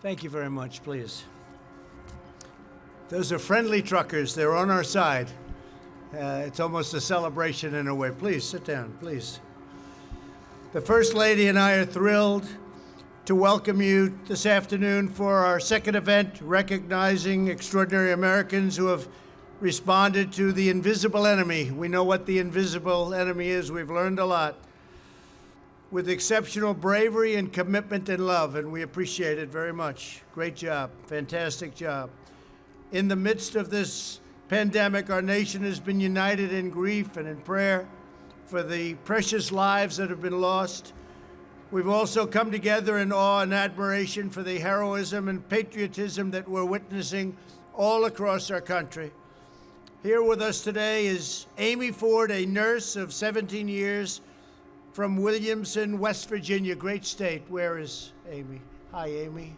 Thank you very much, please. Those are friendly truckers. They're on our side. It's almost a celebration in a way. Please, sit down, please. The First Lady and I are thrilled to welcome you this afternoon for our second event, recognizing extraordinary Americans who have responded to the invisible enemy. We know what the invisible enemy is. We've learned a lot. With exceptional bravery and commitment and love, and we appreciate it very much. Great job, fantastic job. In the midst of this pandemic, our nation has been united in grief and in prayer for the precious lives that have been lost. We've also come together in awe and admiration for the heroism and patriotism that we're witnessing all across our country. Here with us today is Amy Ford, a nurse of 17 years, from Williamson, West Virginia, great state. Where is Amy? Hi, Amy.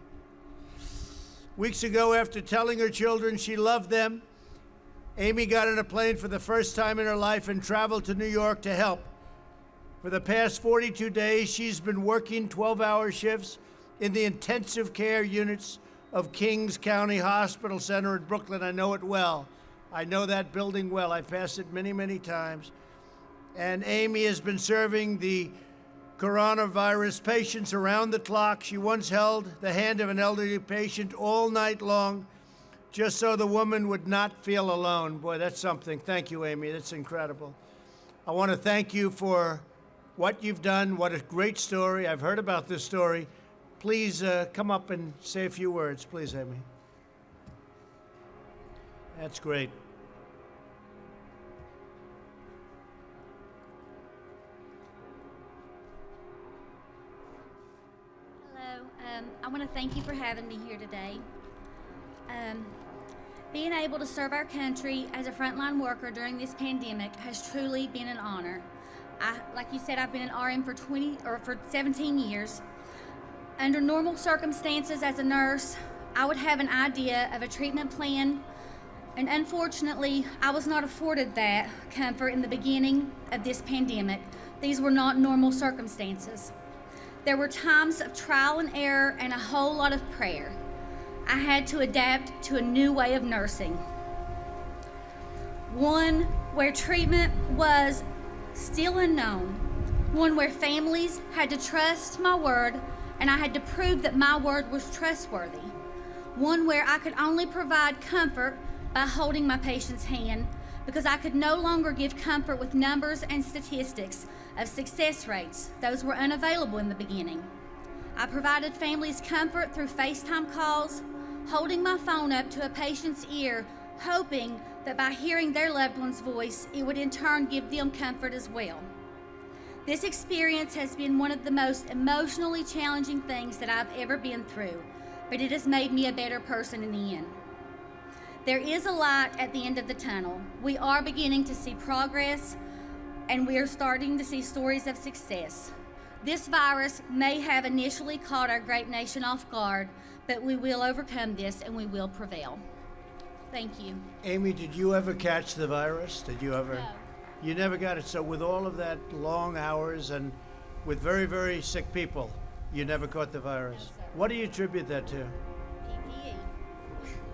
Weeks ago, after telling her children she loved them, Amy got on a plane for the first time in her life and traveled to New York to help. For the past 42 days, she's been working 12-hour shifts in the intensive care units of Kings County Hospital Center in Brooklyn. I know it well. I know that building well. I've passed it many, many times. And Amy has been serving the coronavirus patients around the clock. She once held the hand of an elderly patient all night long, just so the woman would not feel alone. Boy, that's something. Thank you, Amy. That's incredible. I want to thank you for what you've done. What a great story. I've heard about this story. Please come up and say a few words. Please, Amy. That's great. I want to thank you for having me here today. Being able to serve our country as a frontline worker during this pandemic has truly been an honor. Like you said, I've been an RN for 17 years. Under normal circumstances as a nurse, I would have an idea of a treatment plan, and unfortunately, I was not afforded that comfort in the beginning of this pandemic. These were not normal circumstances. There were times of trial and error and a whole lot of prayer. I had to adapt to a new way of nursing. One where treatment was still unknown. One where families had to trust my word and I had to prove that my word was trustworthy. One where I could only provide comfort by holding my patient's hand, because I could no longer give comfort with numbers and statistics of success rates. Those were unavailable in the beginning. I provided families comfort through FaceTime calls, holding my phone up to a patient's ear, hoping that by hearing their loved one's voice, it would in turn give them comfort as well. This experience has been one of the most emotionally challenging things that I've ever been through, but it has made me a better person in the end. There is a light at the end of the tunnel. We are beginning to see progress, and we are starting to see stories of success. This virus may have initially caught our great nation off guard, but we will overcome this and we will prevail. Thank you. Amy, did you ever catch the virus? Did you ever? No. You never got it. So with all of that long hours and with very, very sick people, you never caught the virus. No, sir. What do you attribute that to? PPE.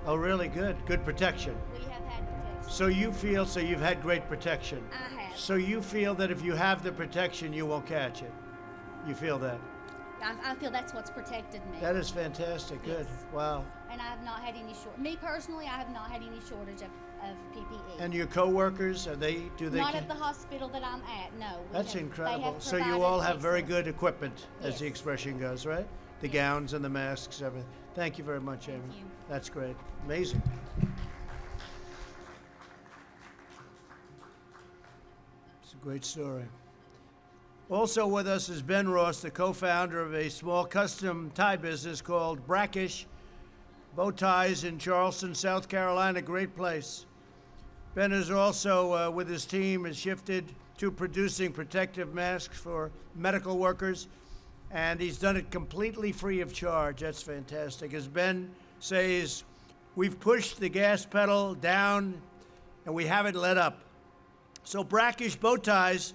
Oh, really? Good. Good protection. We have had protection. So you feel, so you've had great protection. I have. So you feel that if you have the protection, you won't catch it. You feel that? I feel that's what's protected me. That is fantastic. Good. Yes. Wow. And I have not had any me personally, I have not had any shortage of PPE. And your coworkers, do they? Not at the hospital that I'm at, no. That's incredible. They have So you provided all have very excellent- good equipment, as the Yes. expression goes, right? The Yes. gowns and the masks, everything. Thank you very much, Amy. Thank you. That's great. Amazing. It's a great story. Also with us is Ben Ross, the co-founder of a small custom tie business called Brackish Bow Ties in Charleston, South Carolina. Great place. Ben is also, with his team, has shifted to producing protective masks for medical workers, and he's done it completely free of charge. That's fantastic. As Ben says, we've pushed the gas pedal down, and we haven't let up. So Brackish Bow Ties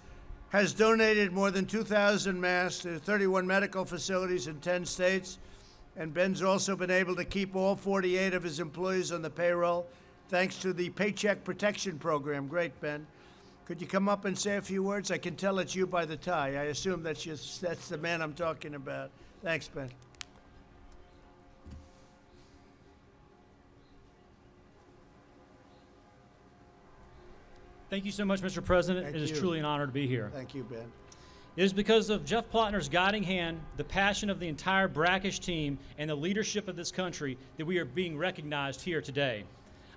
has donated more than 2,000 masks to 31 medical facilities in 10 states. And Ben's also been able to keep all 48 of his employees on the payroll thanks to the Paycheck Protection Program. Great, Ben. Could you come up and say a few words? I can tell it's you by the tie. I assume that's the man I'm talking about. Thanks, Ben. Thank you so much, Mr. President. Thank It is you. truly an honor to be here. Thank you, Ben. It is because of Jeff Plotner's guiding hand, the passion of the entire brackish team, and the leadership of this country that we are being recognized here today.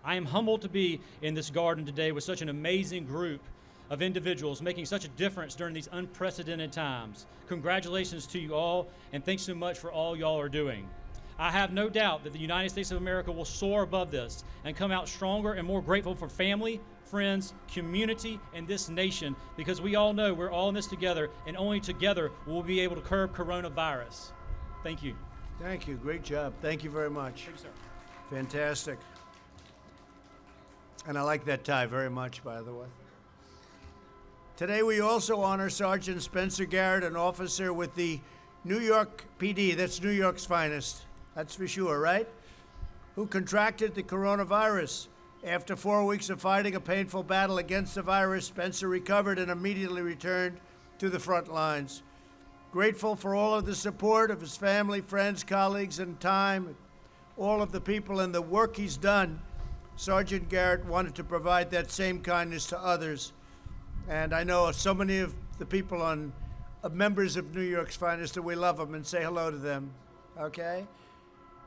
I am humbled to be in this garden today with such an amazing group of individuals making such a difference during these unprecedented times. Congratulations to you all, and thanks so much for all y'all are doing. I have no doubt that the United States of America will soar above this and come out stronger and more grateful for family, friends, community, and this nation, because we all know we're all in this together, and only together will we be able to curb coronavirus. Thank you. Thank you. Great job. Thank you very much. Thank you, sir. Fantastic. And I like that tie very much, by the way. Today we also honor Sergeant Spencer Garrett, an officer with the New York PD, that's New York's finest, that's for sure, right? Who contracted the coronavirus. After 4 weeks of fighting a painful battle against the virus, Spencer recovered and immediately returned to the front lines. Grateful for all of the support of his family, friends, colleagues, and time, all of the people and the work he's done, Sergeant Garrett wanted to provide that same kindness to others. And I know so many of the people members of New York's finest, that we love them and say hello to them, okay?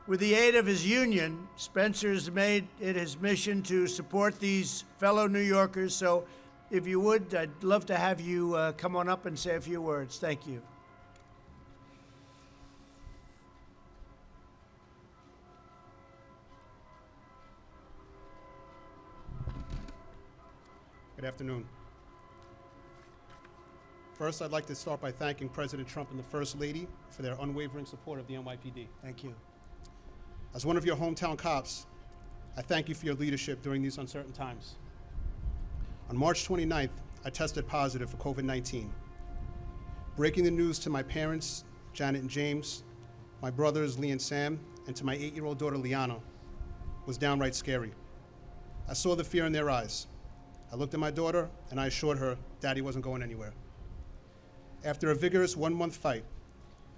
With the aid of his union, Spencer's made it his mission to support these fellow New Yorkers. So if you would, I'd love to have you come on up and say a few words. Thank you. Good afternoon. First, I'd like to start by thanking President Trump and the First Lady for their unwavering support of the NYPD. Thank you. As one of your hometown cops, I thank you for your leadership during these uncertain times. On March 29th, I tested positive for COVID-19. Breaking the news to my parents, Janet and James, my brothers, Lee and Sam, and to my 8-year-old daughter, Liana, was downright scary. I saw the fear in their eyes. I looked at my daughter, and I assured her Daddy wasn't going anywhere. After a vigorous 1-month fight,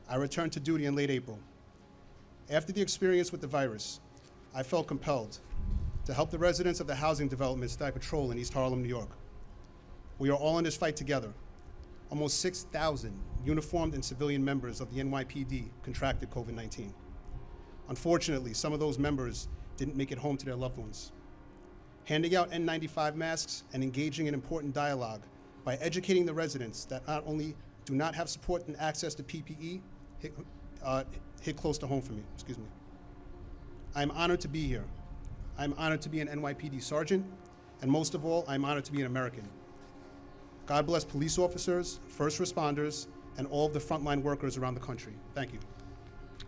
I returned to duty in late April. After the experience with the virus, I felt compelled to help the residents of the housing developments that I patrol in East Harlem, New York. We are all in this fight together. Almost 6,000 uniformed and civilian members of the NYPD contracted COVID-19. Unfortunately, some of those members didn't make it home to their loved ones. Handing out N95 masks and engaging in important dialogue by educating the residents that not only do not have support and access to PPE hit close to home for me, excuse me. I'm honored to be here. I'm honored to be an NYPD sergeant, and most of all, I'm honored to be an American. God bless police officers, first responders, and all of the frontline workers around the country. Thank you.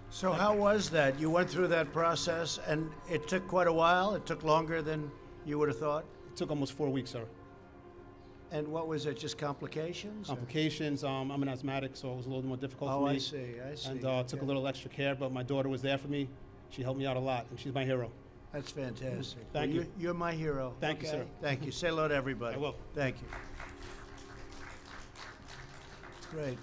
So how was that? You went through that process, and it took quite a while? It took longer than you would have thought? It took almost 4 weeks, sir. And what was it, just complications? or- Complications, I'm an asthmatic, so it was a little more difficult Oh, for me. I see, I see. And took a Okay. little extra care, but my daughter was there for me. She helped me out a lot, and she's my hero. That's fantastic. Thank Well, you. You're my hero. Thank you, okay? sir. Thank you. Say hello to everybody. I will. Thank you. Great.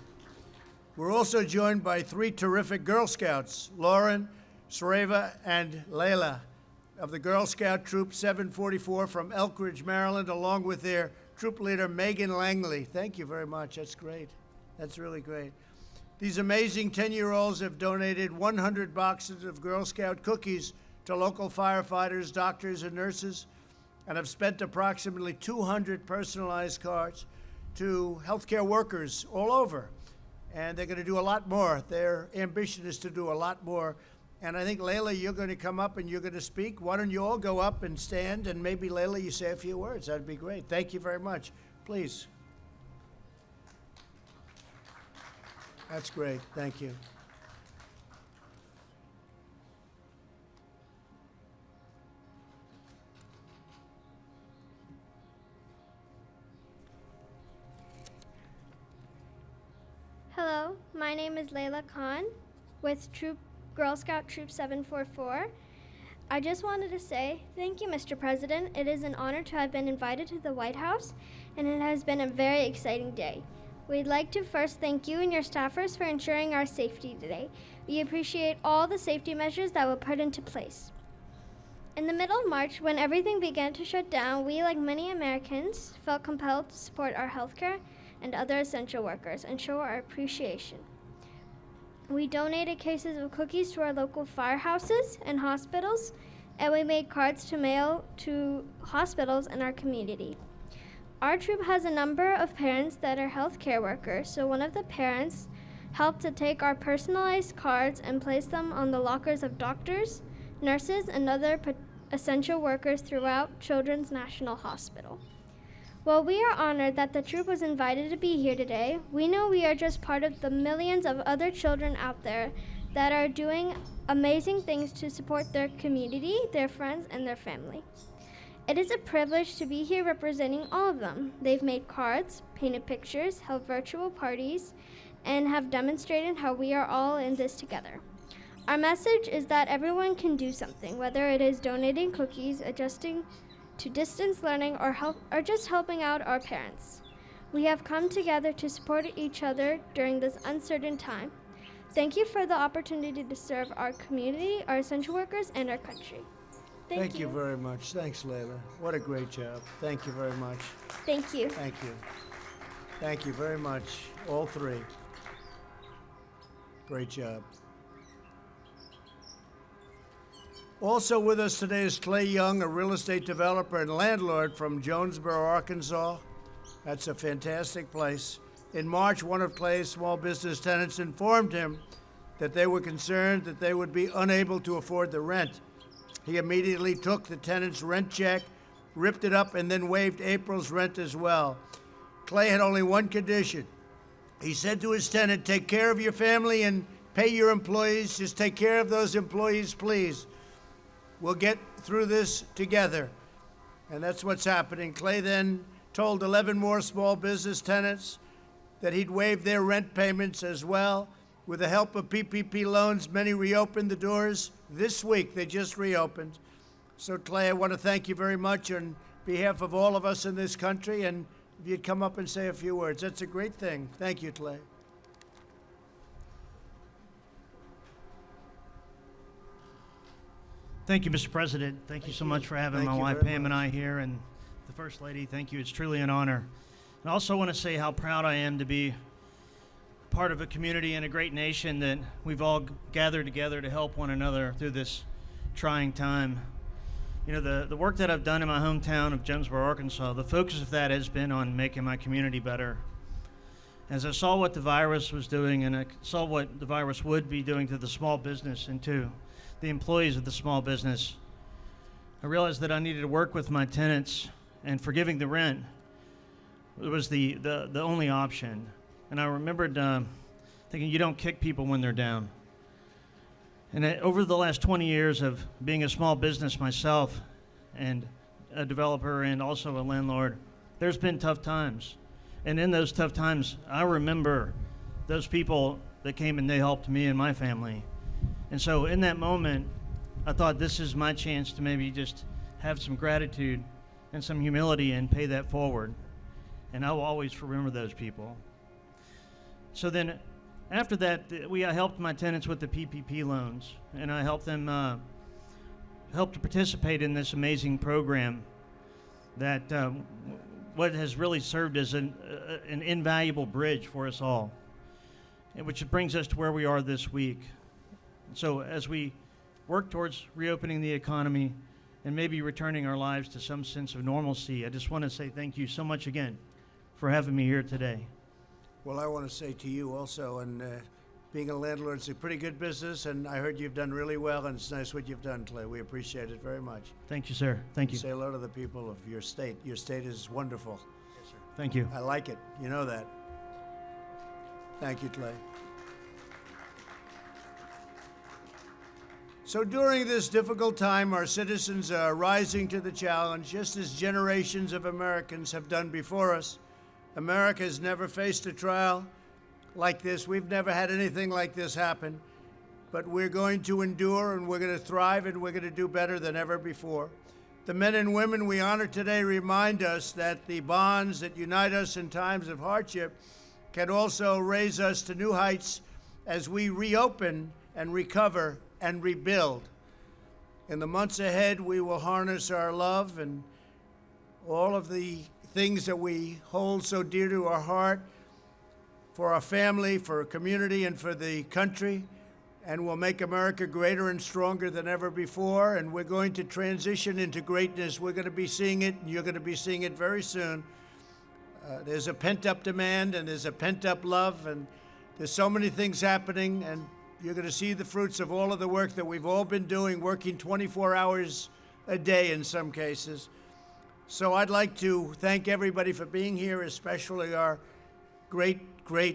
We're also joined by 3 terrific Girl Scouts, Lauren, Sareva, and Layla of the Girl Scout Troop 744 from Elk Ridge, Maryland, along with their troop leader, Megan Langley. Thank you very much. That's great. That's really great. These amazing 10-year-olds have donated 100 boxes of Girl Scout cookies to local firefighters, doctors, and nurses, and have spent approximately 200 personalized cards to healthcare workers all over. And they're going to do a lot more. Their ambition is to do a lot more. And I think, Layla, you're going to come up and you're going to speak. Why don't you all go up and stand, and maybe, Layla, you say a few words. That'd be great. Thank you very much. Please. That's great. Thank you. Hello, my name is Layla Khan with Troop Girl Scout Troop 744. I just wanted to say thank you, Mr. President. It is an honor to have been invited to the White House, and it has been a very exciting day. We'd like to first thank you and your staffers for ensuring our safety today. We appreciate all the safety measures that were put into place. In the middle of March, when everything began to shut down, we, like many Americans, felt compelled to support our healthcare and other essential workers and show our appreciation. We donated cases of cookies to our local firehouses and hospitals, and we made cards to mail to hospitals in our community. Our troop has a number of parents that are healthcare workers, so one of the parents helped to take our personalized cards and place them on the lockers of doctors, nurses, and other essential workers throughout Children's National Hospital. While we are honored that the troop was invited to be here today, we know we are just part of the millions of other children out there that are doing amazing things to support their community, their friends, and their family. It is a privilege to be here representing all of them. They've made cards, painted pictures, held virtual parties, and have demonstrated how we are all in this together. Our message is that everyone can do something, whether it is donating cookies, adjusting to distance learning, or just helping out our parents. We have come together to support each other during this uncertain time. Thank you for the opportunity to serve our community, our essential workers, and our country. Thank you very much. Thanks, Layla. What a great job. Thank you very much. Thank you. Thank you. Thank you very much, all three. Great job. Also with us today is Clay Young, a real estate developer and landlord from Jonesboro, Arkansas. That's a fantastic place. In March, one of Clay's small business tenants informed him that they were concerned that they would be unable to afford the rent. He immediately took the tenant's rent check, ripped it up, and then waived April's rent as well. Clay had only one condition. He said to his tenant, "Take care of your family and pay your employees. Just take care of those employees, please. We'll get through this together." And that's what's happening. Clay then told 11 more small business tenants that he'd waive their rent payments as well. With the help of PPP loans, many reopened the doors this week. They just reopened. So, Clay, I want to thank you very much on behalf of all of us in this country. And if you'd come up and say a few words, that's a great thing. Thank you, Clay. Thank you, Mr. President. Thank you so much for having my wife Pam and I here, and the First Lady. Thank you. It's truly an honor. And I also want to say how proud I am to be part of a community and a great nation that we've all gathered together to help one another through this trying time. You know, the work that I've done in my hometown of Jonesboro, Arkansas, the focus of that has been on making my community better. As I saw what the virus was doing, and I saw what the virus would be doing to the small business and to the employees of the small business, I realized that I needed to work with my tenants, and forgiving the rent was the only option. And I remembered thinking, you don't kick people when they're down. And over the last 20 years of being a small business myself and a developer and also a landlord, there's been tough times. And in those tough times, I remember those people that came and they helped me and my family. And so in that moment, I thought this is my chance to maybe just have some gratitude and some humility and pay that forward. And I will always remember those people. So then after that, I helped my tenants with the PPP loans, and I helped them help to participate in this amazing program that what has really served as an invaluable bridge for us all, which brings us to where we are this week. So as we work towards reopening the economy and maybe returning our lives to some sense of normalcy, I just want to say thank you so much again for having me here today. Well, I want to say to you also, and being a landlord is a pretty good business, and I heard you've done really well, and it's nice what you've done, Clay. We appreciate it very much. Thank you, sir. Thank you. Say hello to the people of your state. Your state is wonderful. Yes, sir. Thank you. I like it. You know that. Thank you, Clay. So during this difficult time, our citizens are rising to the challenge, just as generations of Americans have done before us. America has never faced a trial like this. We've never had anything like this happen. but we're going to endure and we're going to thrive and we're going to do better than ever before. The men and women we honor today remind us that the bonds that unite us in times of hardship can also raise us to new heights as we reopen and recover and rebuild. In the months ahead, we will harness our love and all of the things that we hold so dear to our heart for our family, for our community, and for the country. And we'll make America greater and stronger than ever before. And we're going to transition into greatness. We're going to be seeing it, and you're going to be seeing it very soon. There's a pent-up demand, and there's a pent-up love, and there's so many things happening, and you're going to see the fruits of all of the work that we've all been doing, working 24 hours a day in some cases. So I'd like to thank everybody for being here, especially our great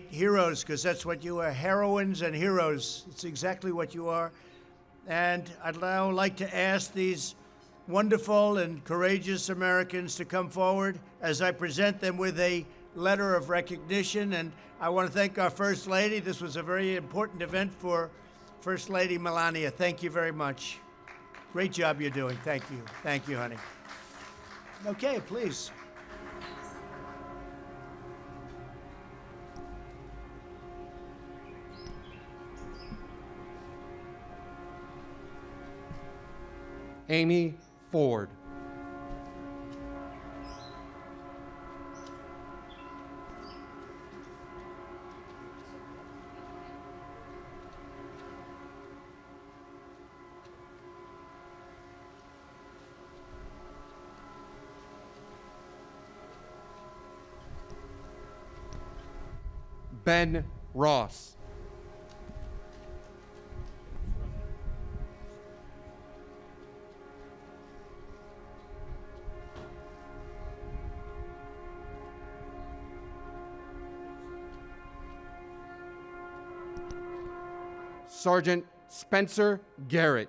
heroes, because that's what you are, heroines and heroes. It's exactly what you are. And I'd now like to ask these wonderful and courageous Americans to come forward as I present them with a letter of recognition. And I want to thank our First Lady. This was a very important event for First Lady Melania. Thank you very much. Great job you're doing. Thank you. Thank you, honey. Okay, please. Amy Ford. Ben Ross. Sergeant Spencer Garrett.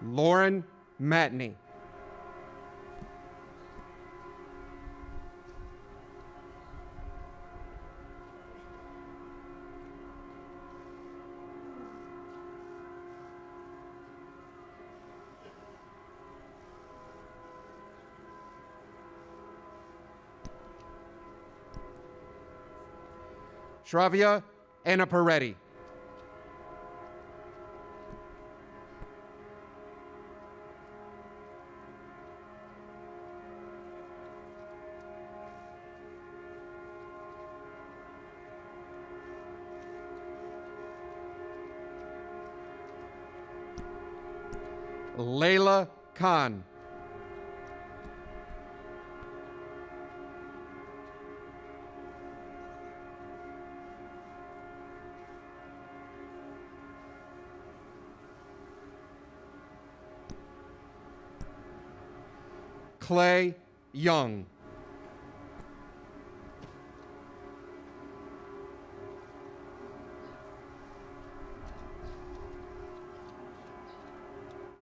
Lauren Matney. Shravya Anna Peretti. Layla Khan. Clay Young.